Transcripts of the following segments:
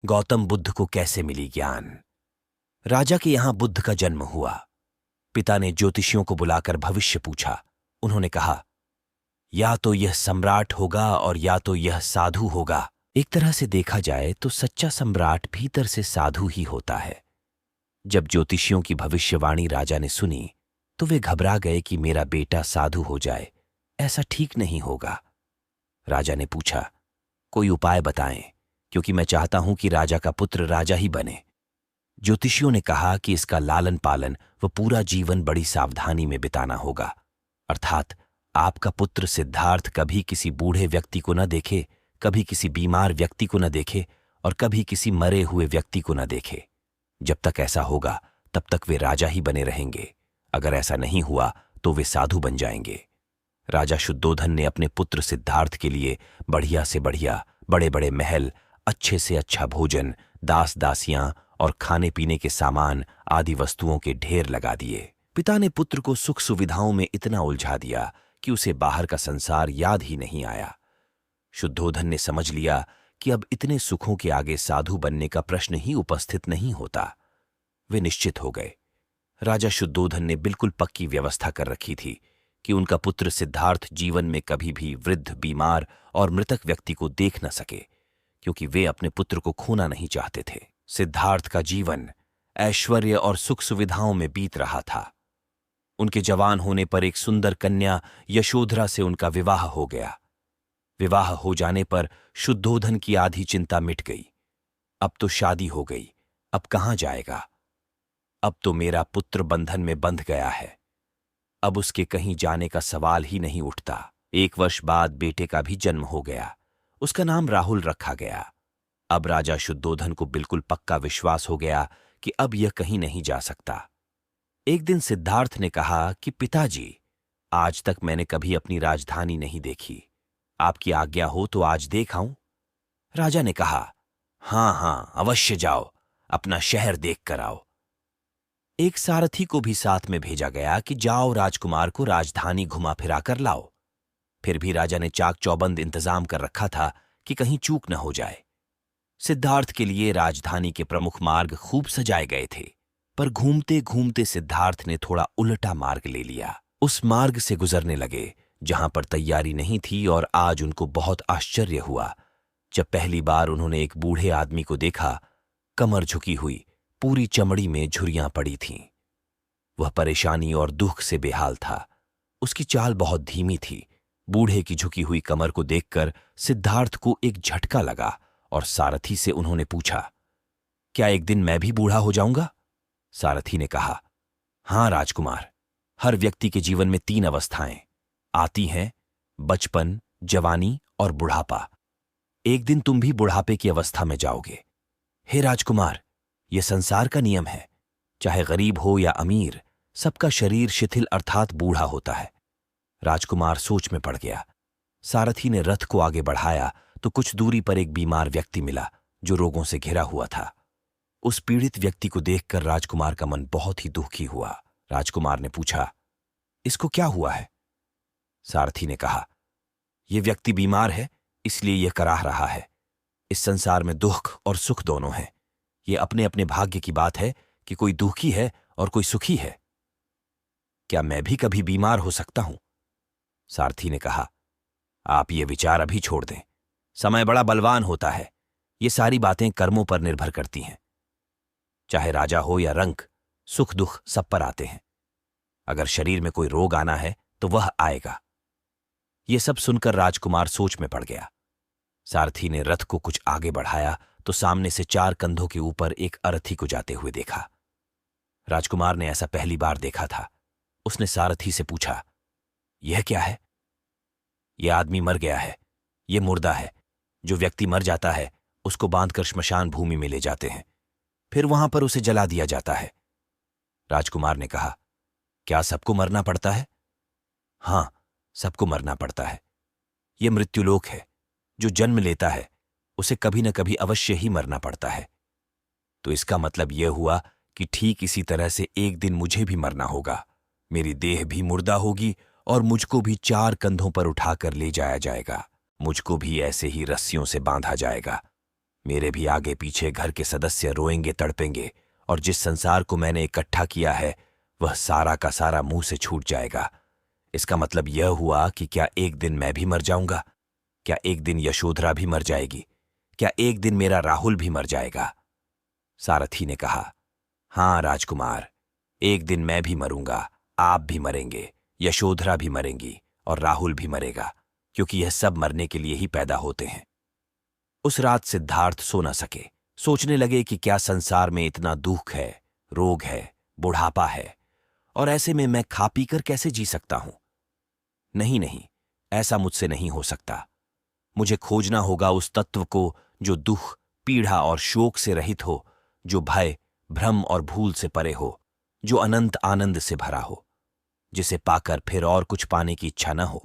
गौतम बुद्ध को कैसे मिली ज्ञान। राजा के यहां बुद्ध का जन्म हुआ। पिता ने ज्योतिषियों को बुलाकर भविष्य पूछा। उन्होंने कहा, या तो यह सम्राट होगा और या तो यह साधु होगा। एक तरह से देखा जाए तो सच्चा सम्राट भीतर से साधु ही होता है। जब ज्योतिषियों की भविष्यवाणी राजा ने सुनी तो वे घबरा गए कि मेरा बेटा साधु हो जाए, ऐसा ठीक नहीं होगा। राजा ने पूछा, कोई उपाय बताएं, क्योंकि मैं चाहता हूं कि राजा का पुत्र राजा ही बने। ज्योतिषियों ने कहा कि इसका लालन पालन व पूरा जीवन बड़ी सावधानी में बिताना होगा, अर्थात आपका पुत्र सिद्धार्थ कभी किसी बूढ़े व्यक्ति को न देखे, कभी किसी बीमार व्यक्ति को न देखे और कभी किसी मरे हुए व्यक्ति को न देखे। जब तक ऐसा होगा तब तक वे राजा ही बने रहेंगे। अगर ऐसा नहीं हुआ तो वे साधु बन जाएंगे। राजा शुद्धोधन ने अपने पुत्र सिद्धार्थ के लिए बढ़िया से बढ़िया, बड़े बड़े महल, अच्छे से अच्छा भोजन, दास दासियां और खाने पीने के सामान आदि वस्तुओं के ढेर लगा दिए। पिता ने पुत्र को सुख सुविधाओं में इतना उलझा दिया कि उसे बाहर का संसार याद ही नहीं आया। शुद्धोधन ने समझ लिया कि अब इतने सुखों के आगे साधु बनने का प्रश्न ही उपस्थित नहीं होता। वे निश्चित हो गए। राजा शुद्धोधन ने बिल्कुल पक्की व्यवस्था कर रखी थी कि उनका पुत्र सिद्धार्थ जीवन में कभी भी वृद्ध, बीमार और मृतक व्यक्ति को देख न सके, क्योंकि वे अपने पुत्र को खोना नहीं चाहते थे। सिद्धार्थ का जीवन ऐश्वर्य और सुख सुविधाओं में बीत रहा था। उनके जवान होने पर एक सुंदर कन्या यशोधरा से उनका विवाह हो गया। विवाह हो जाने पर शुद्धोधन की आधी चिंता मिट गई। अब तो शादी हो गई, अब कहां जाएगा। अब तो मेरा पुत्र बंधन में बंध गया है, अब उसके कहीं जाने का सवाल ही नहीं उठता। 1 वर्ष बाद बेटे का भी जन्म हो गया। उसका नाम राहुल रखा गया। अब राजा शुद्धोधन को बिल्कुल पक्का विश्वास हो गया कि अब यह कहीं नहीं जा सकता। एक दिन सिद्धार्थ ने कहा कि पिताजी, आज तक मैंने कभी अपनी राजधानी नहीं देखी, आपकी आज्ञा हो तो आज देख आऊं। राजा ने कहा, हां हां, अवश्य जाओ, अपना शहर देख कर आओ। एक सारथी को भी साथ में भेजा गया कि जाओ राजकुमार को राजधानी घुमा फिरा कर लाओ। फिर भी राजा ने चाक चौबंद इंतजाम कर रखा था कि कहीं चूक न हो जाए। सिद्धार्थ के लिए राजधानी के प्रमुख मार्ग खूब सजाए गए थे, पर घूमते घूमते सिद्धार्थ ने थोड़ा उल्टा मार्ग ले लिया। उस मार्ग से गुजरने लगे जहां पर तैयारी नहीं थी, और आज उनको बहुत आश्चर्य हुआ जब पहली बार उन्होंने एक बूढ़े आदमी को देखा, कमर झुकी हुई, पूरी चमड़ी में झुर्रियां पड़ी थीं। वह परेशानी और दुख से बेहाल था। उसकी चाल बहुत धीमी थी। बूढ़े की झुकी हुई कमर को देखकर सिद्धार्थ को एक झटका लगा और सारथी से उन्होंने पूछा, क्या एक दिन मैं भी बूढ़ा हो जाऊंगा? सारथी ने कहा, हां राजकुमार, हर व्यक्ति के जीवन में 3 अवस्थाएं आती हैं, बचपन, जवानी और बुढ़ापा। एक दिन तुम भी बुढ़ापे की अवस्था में जाओगे। हे राजकुमार, यह संसार का नियम है, चाहे गरीब हो या अमीर, सबका शरीर शिथिल अर्थात बूढ़ा होता है। राजकुमार सोच में पड़ गया। सारथी ने रथ को आगे बढ़ाया तो कुछ दूरी पर एक बीमार व्यक्ति मिला जो रोगों से घिरा हुआ था। उस पीड़ित व्यक्ति को देखकर राजकुमार का मन बहुत ही दुखी हुआ। राजकुमार ने पूछा, इसको क्या हुआ है? सारथी ने कहा, यह व्यक्ति बीमार है, इसलिए यह कराह रहा है। इस संसार में दुख और सुख दोनों हैं। यह अपने अपने भाग्य की बात है कि कोई दुखी है और कोई सुखी है। क्या मैं भी कभी बीमार हो सकता हूं? सारथी ने कहा, आप ये विचार अभी छोड़ दें। समय बड़ा बलवान होता है। ये सारी बातें कर्मों पर निर्भर करती हैं। चाहे राजा हो या रंक, सुख दुख सब पर आते हैं। अगर शरीर में कोई रोग आना है तो वह आएगा। ये सब सुनकर राजकुमार सोच में पड़ गया। सारथी ने रथ को कुछ आगे बढ़ाया तो सामने से 4 कंधों के ऊपर एक अरथी को जाते हुए देखा। राजकुमार ने ऐसा पहली बार देखा था। उसने सारथी से पूछा, यह क्या है? यह आदमी मर गया है, यह मुर्दा है। जो व्यक्ति मर जाता है उसको बांधकर श्मशान भूमि में ले जाते हैं, फिर वहां पर उसे जला दिया जाता है। राजकुमार ने कहा, क्या सबको मरना पड़ता है? हां, सबको मरना पड़ता है। यह मृत्युलोक है। जो जन्म लेता है उसे कभी न कभी अवश्य ही मरना पड़ता है। तो इसका मतलब यह हुआ कि ठीक इसी तरह से एक दिन मुझे भी मरना होगा। मेरी देह भी मुर्दा होगी और मुझको भी 4 कंधों पर उठाकर ले जाया जाएगा। मुझको भी ऐसे ही रस्सियों से बांधा जाएगा। मेरे भी आगे पीछे घर के सदस्य रोएंगे तड़पेंगे, और जिस संसार को मैंने इकट्ठा किया है वह सारा का सारा मुंह से छूट जाएगा। इसका मतलब यह हुआ कि क्या एक दिन मैं भी मर जाऊंगा? क्या एक दिन यशोधरा भी मर जाएगी? क्या एक दिन मेरा राहुल भी मर जाएगा? सारथी ने कहा, हां राजकुमार, एक दिन मैं भी मरूंगा, आप भी मरेंगे, यशोधरा भी मरेंगी और राहुल भी मरेगा, क्योंकि यह सब मरने के लिए ही पैदा होते हैं। उस रात सिद्धार्थ सो न सके। सोचने लगे कि क्या संसार में इतना दुख है, रोग है, बुढ़ापा है, और ऐसे में मैं खा पी कर कैसे जी सकता हूं? नहीं नहीं, ऐसा मुझसे नहीं हो सकता। मुझे खोजना होगा उस तत्व को जो दुख, पीड़ा और शोक से रहित हो, जो भय, भ्रम और भूल से परे हो, जो अनंत आनंद से भरा हो, जिसे पाकर फिर और कुछ पाने की इच्छा न हो।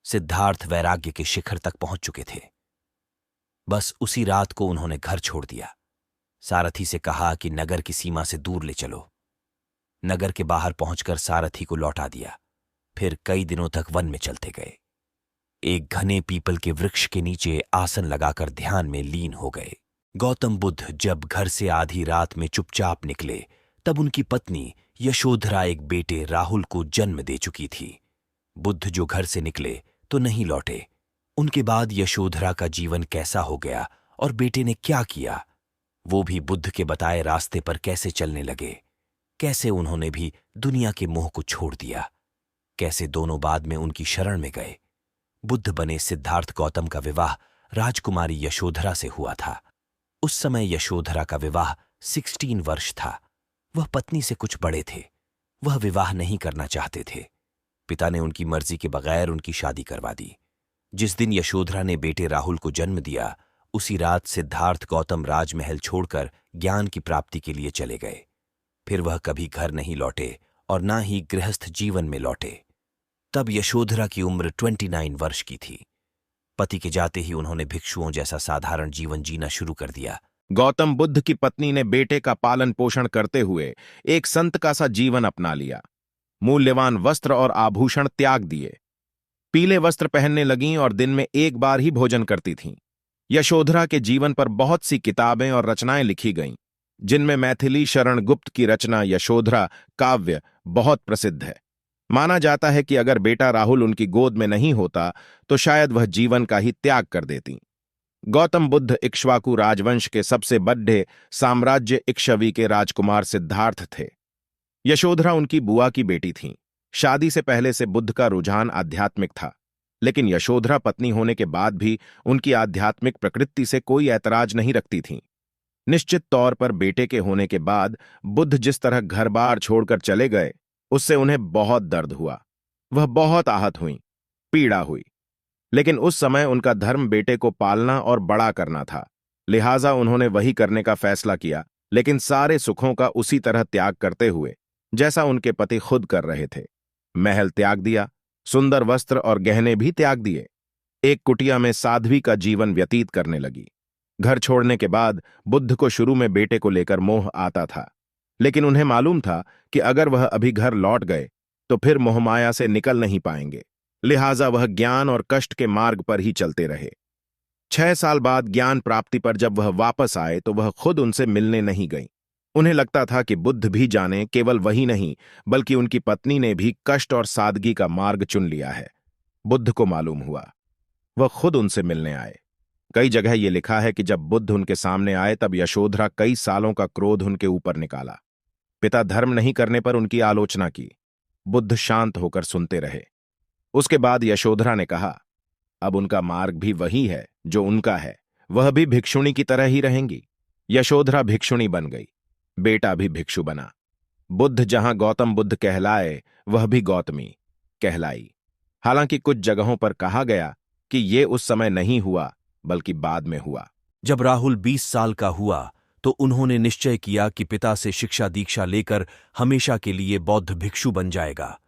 सिद्धार्थ वैराग्य के शिखर तक पहुंच चुके थे। बस उसी रात को उन्होंने घर छोड़ दिया। सारथी से कहा कि नगर की सीमा से दूर ले चलो। नगर के बाहर पहुंचकर सारथी को लौटा दिया। फिर कई दिनों तक वन में चलते गए। एक घने पीपल के वृक्ष के नीचे आसन लगाकर ध्यान में लीन हो गए। गौतम बुद्ध जब घर से आधी रात में चुपचाप निकले, तब उनकी पत्नी यशोधरा एक बेटे राहुल को जन्म दे चुकी थी। बुद्ध जो घर से निकले तो नहीं लौटे। उनके बाद यशोधरा का जीवन कैसा हो गया और बेटे ने क्या किया, वो भी बुद्ध के बताए रास्ते पर कैसे चलने लगे, कैसे उन्होंने भी दुनिया के मोह को छोड़ दिया, कैसे दोनों बाद में उनकी शरण में गए। बुद्ध बने सिद्धार्थ गौतम का विवाह राजकुमारी यशोधरा से हुआ था। उस समय यशोधरा का विवाह 16 वर्ष था। वह पत्नी से कुछ बड़े थे। वह विवाह नहीं करना चाहते थे। पिता ने उनकी मर्जी के बगैर उनकी शादी करवा दी। जिस दिन यशोधरा ने बेटे राहुल को जन्म दिया, उसी रात सिद्धार्थ गौतम राजमहल छोड़कर ज्ञान की प्राप्ति के लिए चले गए। फिर वह कभी घर नहीं लौटे और ना ही गृहस्थ जीवन में लौटे। तब यशोधरा की उम्र 29 वर्ष की थी। पति के जाते ही उन्होंने भिक्षुओं जैसा साधारण जीवन जीना शुरू कर दिया। गौतम बुद्ध की पत्नी ने बेटे का पालन पोषण करते हुए एक संत का सा जीवन अपना लिया। मूल्यवान वस्त्र और आभूषण त्याग दिए। पीले वस्त्र पहनने लगीं और दिन में एक बार ही भोजन करती थीं। यशोधरा के जीवन पर बहुत सी किताबें और रचनाएं लिखी गईं, जिनमें मैथिली शरण गुप्त की रचना यशोधरा काव्य बहुत प्रसिद्ध है। माना जाता है कि अगर बेटा राहुल उनकी गोद में नहीं होता तो शायद वह जीवन का ही त्याग कर देती। गौतम बुद्ध इक्ष्वाकु राजवंश के सबसे बड़े साम्राज्य इक्ष्वी के राजकुमार सिद्धार्थ थे। यशोधरा उनकी बुआ की बेटी थीं। शादी से पहले से बुद्ध का रुझान आध्यात्मिक था, लेकिन यशोधरा पत्नी होने के बाद भी उनकी आध्यात्मिक प्रकृति से कोई ऐतराज नहीं रखती थीं। निश्चित तौर पर बेटे के होने के बाद बुद्ध जिस तरह घर बार छोड़कर चले गए, उससे उन्हें बहुत दर्द हुआ। वह बहुत आहत हुईं, पीड़ा हुई। लेकिन उस समय उनका धर्म बेटे को पालना और बड़ा करना था, लिहाजा उन्होंने वही करने का फैसला किया, लेकिन सारे सुखों का उसी तरह त्याग करते हुए जैसा उनके पति खुद कर रहे थे। महल त्याग दिया, सुंदर वस्त्र और गहने भी त्याग दिए। एक कुटिया में साध्वी का जीवन व्यतीत करने लगी। घर छोड़ने के बाद बुद्ध को शुरू में बेटे को लेकर मोह आता था, लेकिन उन्हें मालूम था कि अगर वह अभी घर लौट गए तो फिर मोहमाया से निकल नहीं पाएंगे, लिहाजा वह ज्ञान और कष्ट के मार्ग पर ही चलते रहे। 6 साल बाद ज्ञान प्राप्ति पर जब वह वापस आए तो वह खुद उनसे मिलने नहीं गई। उन्हें लगता था कि बुद्ध भी जाने, केवल वही नहीं बल्कि उनकी पत्नी ने भी कष्ट और सादगी का मार्ग चुन लिया है। बुद्ध को मालूम हुआ, वह खुद उनसे मिलने आए। कई जगह यह लिखा है कि जब बुद्ध उनके सामने आए तब यशोधरा कई सालों का क्रोध उनके ऊपर निकाला। पिता धर्म नहीं करने पर उनकी आलोचना की। बुद्ध शांत होकर सुनते रहे। उसके बाद यशोधरा ने कहा, अब उनका मार्ग भी वही है जो उनका है, वह भी भिक्षुणी की तरह ही रहेंगी। यशोधरा भिक्षुणी बन गई, बेटा भी भिक्षु बना। बुद्ध जहां गौतम बुद्ध कहलाए, वह भी गौतमी कहलाई। हालांकि कुछ जगहों पर कहा गया कि ये उस समय नहीं हुआ बल्कि बाद में हुआ। जब राहुल 20 साल का हुआ तो उन्होंने निश्चय किया कि पिता से शिक्षा दीक्षा लेकर हमेशा के लिए बौद्ध भिक्षु बन जाएगा।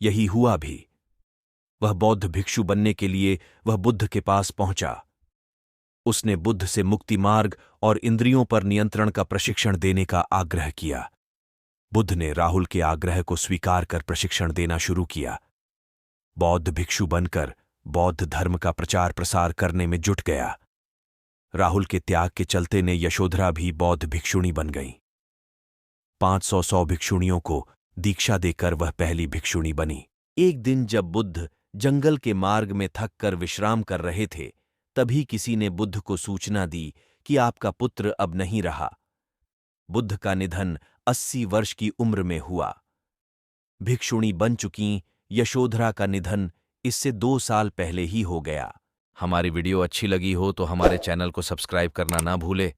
यही हुआ भी। वह बौद्ध भिक्षु बनने के लिए वह बुद्ध के पास पहुंचा। उसने बुद्ध से मुक्ति मार्ग और इंद्रियों पर नियंत्रण का प्रशिक्षण देने का आग्रह किया। बुद्ध ने राहुल के आग्रह को स्वीकार कर प्रशिक्षण देना शुरू किया। बौद्ध भिक्षु बनकर बौद्ध धर्म का प्रचार प्रसार करने में जुट गया। राहुल के त्याग के चलते ने यशोधरा भी बौद्ध भिक्षुणी बन गई। 500 भिक्षुणियों को दीक्षा देकर वह पहली भिक्षुणी बनी। एक दिन जब बुद्ध जंगल के मार्ग में थक कर विश्राम कर रहे थे, तभी किसी ने बुद्ध को सूचना दी कि आपका पुत्र अब नहीं रहा। बुद्ध का निधन 80 वर्ष की उम्र में हुआ। भिक्षुणी बन चुकी यशोधरा का निधन इससे 2 साल पहले ही हो गया। हमारी वीडियो अच्छी लगी हो तो हमारे चैनल को सब्सक्राइब करना ना भूले।